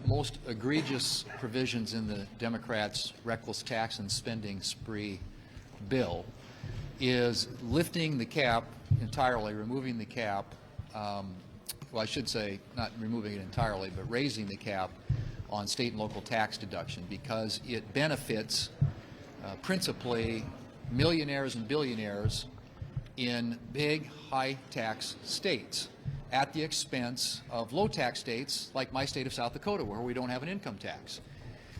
Most egregious provisions in the Democrats' reckless tax and spending spree bill is lifting the cap entirely, removing the cap, well, I should say not removing it entirely, but raising the cap on state and local tax deduction because it benefits principally millionaires and billionaires in big, high-tax states at the expense of low-tax states like my state of South Dakota, where we don't have an income tax.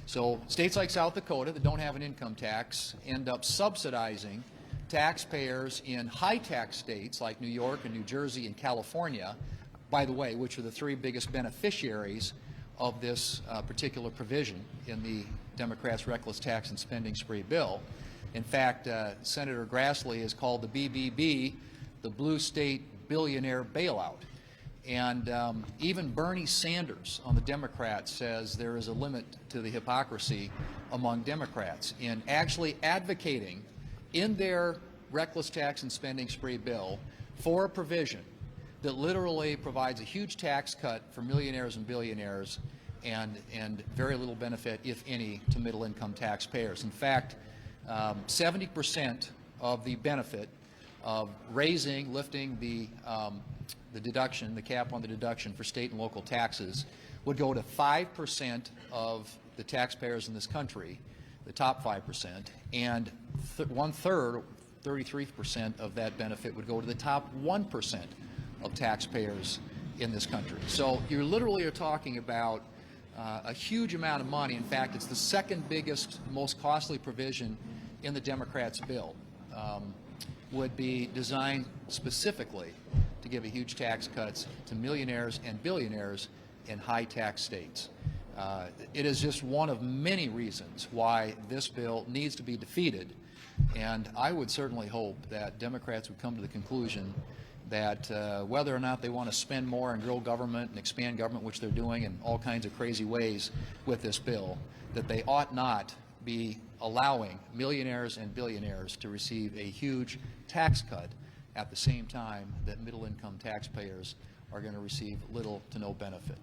So states like South Dakota that don't have an income tax end up subsidizing taxpayers in high-tax states like New York and New Jersey and California, by the way, which are the three biggest beneficiaries of this particular provision in the Democrats' reckless tax and spending spree bill. In fact, Senator Grassley has called the BBB the blue state billionaire bailout. And even Bernie Sanders on the Democrats says there is a limit to the hypocrisy among Democrats in actually advocating in their reckless tax and spending spree bill for a provision that literally provides a huge tax cut for millionaires and billionaires and very little benefit, if any, to middle-income taxpayers. In fact, 70% of the benefit of lifting the deduction, the cap on the deduction for state and local taxes would go to 5% of the taxpayers in this country, the top 5%, and one-third, 33% of that benefit would go to the top 1% of taxpayers in this country. So you literally are talking about a huge amount of money. In fact, it's the second biggest, most costly provision in the Democrats' bill. Would be designed specifically to give a huge tax cuts to millionaires and billionaires in high-tax states. It is just one of many reasons why this bill needs to be defeated, and I would certainly hope that Democrats would come to the conclusion that whether or not they want to spend more and grow government and expand government, which they're doing in all kinds of crazy ways with this bill, that they ought not be allowing millionaires and billionaires to receive a huge tax cut at the same time that middle-income taxpayers are going to receive little to no benefit.